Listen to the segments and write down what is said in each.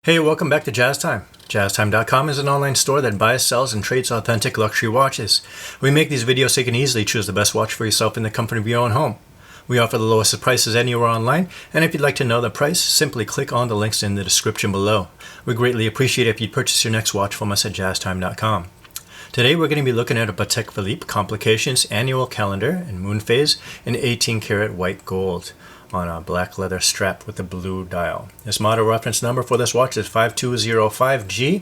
Hey, welcome back to Jazz Time. JazzTime.com is an online store that buys, sells, and trades authentic luxury watches. We make these videos so you can easily choose the best watch for yourself in the comfort of your own home. We offer the lowest of prices anywhere online, and if you'd like to know the price, simply click on the links in the description below. We greatly appreciate it if you'd purchase your next watch from us at JazzTime.com. Today we're going to be looking at a Patek Philippe Complications annual calendar in moon phase in 18 karat white gold on a black leather strap with a blue dial. This model reference number for this watch is 5205G.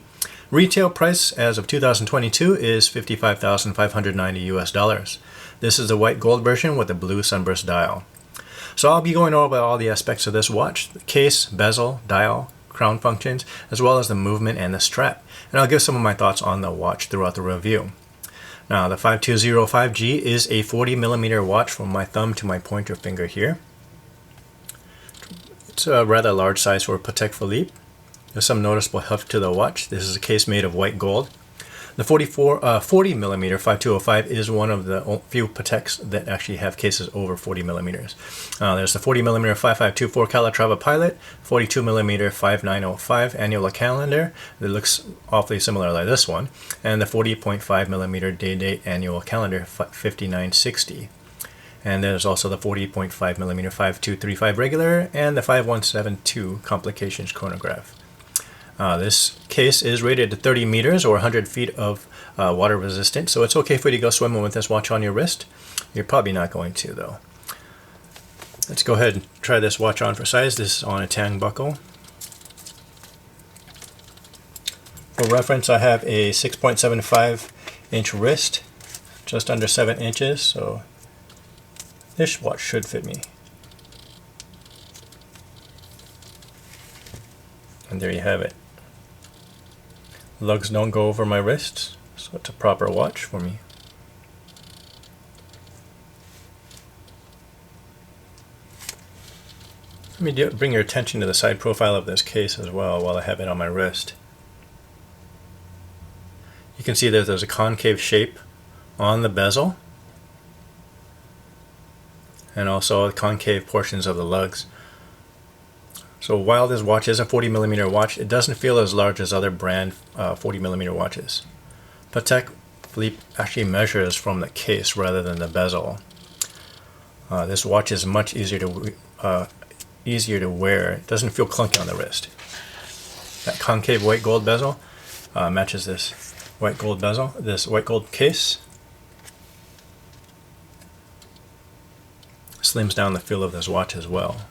Retail price as of 2022 is $55,590 US. This is the white gold version with a blue sunburst dial. So I'll be going over all the aspects of this watch: the case, bezel, dial, crown functions, as well as the movement and the strap. And I'll give some of my thoughts on the watch throughout the review. Now, the 5205G is a 40mm watch from my thumb to my pointer finger here. It's a rather large size for Patek Philippe. There's some noticeable heft to the watch. This is a case made of white gold. The 40mm 5205 is one of the few Pateks that actually have cases over 40mm. There's the 40mm 5524 Calatrava Pilot, 42mm 5905 annual calendar that looks awfully similar like this one, and the 40.5mm day-date annual calendar 5960. And there's also the 40.5mm 5235 regular and the 5172 Complications chronograph. This case is rated to 30 meters or 100 feet of water resistant, so it's okay for you to go swimming with this watch on your wrist. You're probably not going to, though. Let's go ahead and try this watch on for size. This is on a tang buckle. For reference, I have a 6.75 inch wrist, just under 7 inches, so this watch should fit me. And there you have it. Lugs don't go over my wrists, so it's a proper watch for me. Let me bring your attention to the side profile of this case as well while I have it on my wrist. You can see that there's a concave shape on the bezel, and also concave portions of the lugs. So while this watch is a 40mm watch, it doesn't feel as large as other brand 40mm watches. Patek Philippe actually measures from the case rather than the bezel. This watch is much easier to wear. It doesn't feel clunky on the wrist. That concave white gold bezel matches this white gold bezel, this white gold case. Slims down the feel of this watch as well.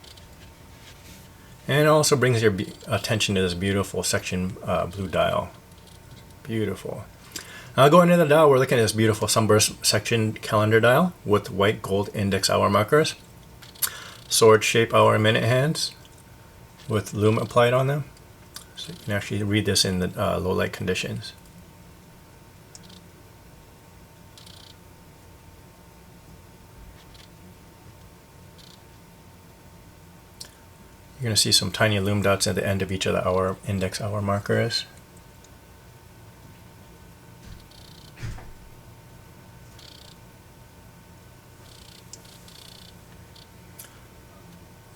And it also brings your attention to this beautiful section blue dial. Beautiful. Now going into the dial, we're looking at this beautiful sunburst section calendar dial with white gold index hour markers, sword shape hour and minute hands with lume applied on them. So you can actually read this in the low light conditions. You're going to see some tiny lume dots at the end of each of the hour index hour markers.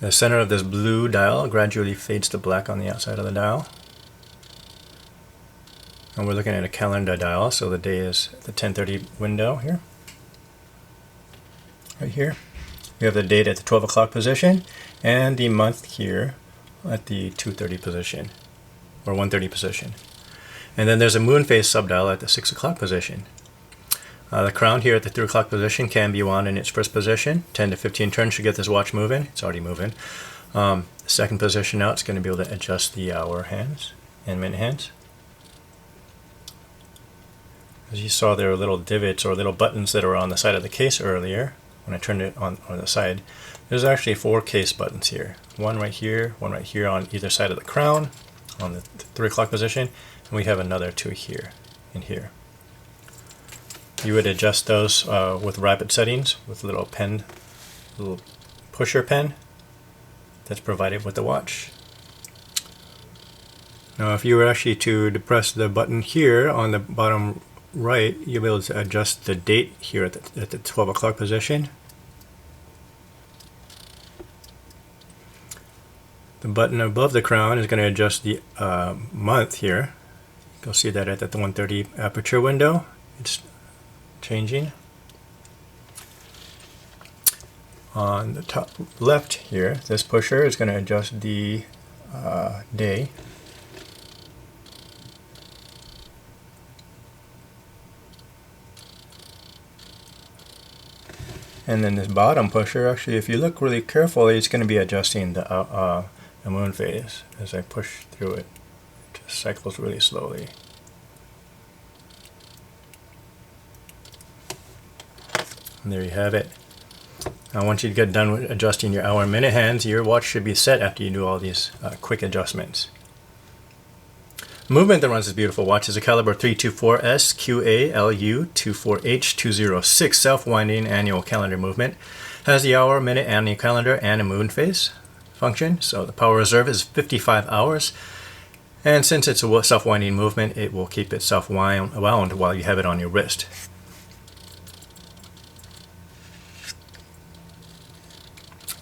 The center of this blue dial gradually fades to black on the outside of the dial. And we're looking at a calendar dial, so the day is the 10:30 window here. Right here. We have the date at the 12 o'clock position and the month here at the 2:30 position or 1:30 position. And then there's a moon phase subdial at the 6 o'clock position. The crown here at the 3 o'clock position can be wound in its first position. 10 to 15 turns should get this watch moving. It's already moving. Second position now, it's going to be able to adjust the hour hands and minute hands. As you saw, there are little divots or little buttons that are on the side of the case earlier. When I turned it on the side, there's actually 4 case buttons here. One right here on either side of the crown on the 3 o'clock position, and we have another 2 here and here. You would adjust those with rapid settings with a little pen, little pusher pen that's provided with the watch. Now if you were actually to depress the button here on the bottom right, you'll be able to adjust the date here at the 12 o'clock position. The button above the crown is going to adjust the month here. You'll see that at the 130 aperture window. It's changing. On the top left here, this pusher is going to adjust the day. And then this bottom pusher, actually, if you look really carefully, it's going to be adjusting the moon phase. As I push through it, it just cycles really slowly. And there you have it. Now, once you get done with adjusting your hour and minute hands, your watch should be set after you do all these quick adjustments. The movement that runs this beautiful watch is a caliber 324S QALU 24H206 self-winding annual calendar movement. Has the hour, minute, annual calendar, and a moon phase function. So the power reserve is 55 hours. And since it's a self-winding movement, it will keep itself wound while you have it on your wrist.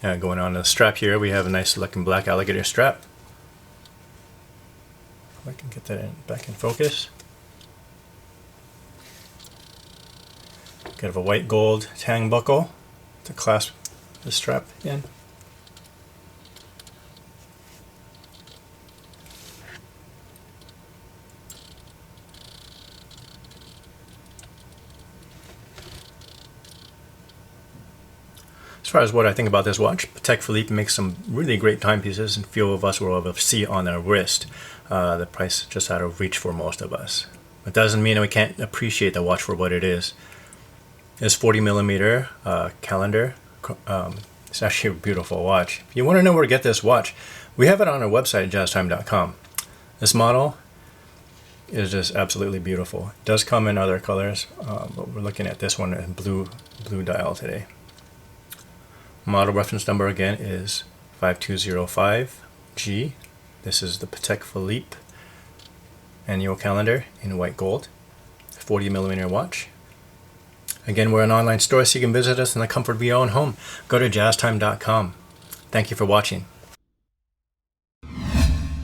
Going on to the strap here, we have a nice looking black alligator strap. If I can get that back in focus. Got a white gold tang buckle to clasp the strap in. As far as what I think about this watch, Patek Philippe makes some really great timepieces, and few of us will ever see on our wrist. The price is just out of reach for most of us. It doesn't mean that we can't appreciate the watch for what it is. This 40mm calendar. It's actually a beautiful watch. If you want to know where to get this watch, we have it on our website at jazztime.com. This model is just absolutely beautiful. It does come in other colors, but we're looking at this one in blue dial today. Model reference number again is 5205G. This is the Patek Philippe annual calendar in white gold, 40mm watch. Again, we're an online store, so you can visit us in the comfort of your own home. Go to jazztime.com. Thank you for watching.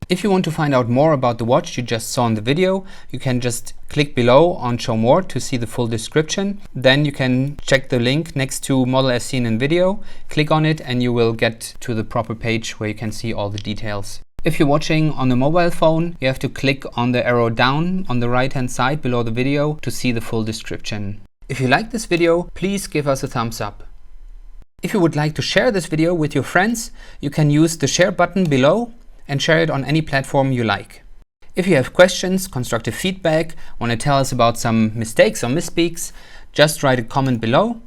If you want to find out more about the watch you just saw in the video, you can just click below on Show More to see the full description. Then you can check the link next to Model as seen in video, click on it, and you will get to the proper page where you can see all the details. If you're watching on a mobile phone, you have to click on the arrow down on the right hand side below the video to see the full description. If you like this video, please give us a thumbs up. If you would like to share this video with your friends, you can use the share button below and share it on any platform you like. If you have questions, constructive feedback, want to tell us about some mistakes or misspeaks, just write a comment below.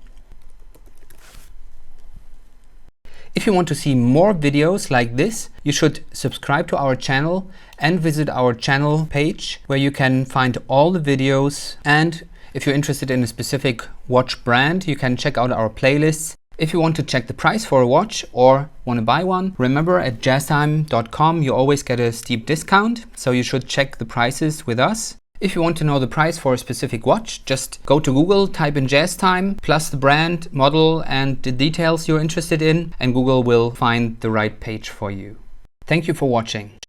If you want to see more videos like this, you should subscribe to our channel and visit our channel page where you can find all the videos. And if you're interested in a specific watch brand, you can check out our playlists. If you want to check the price for a watch or want to buy one, remember at jazztime.com you always get a steep discount, so you should check the prices with us. If you want to know the price for a specific watch, just go to Google, type in JazzTime, plus the brand, model, and the details you're interested in, and Google will find the right page for you. Thank you for watching.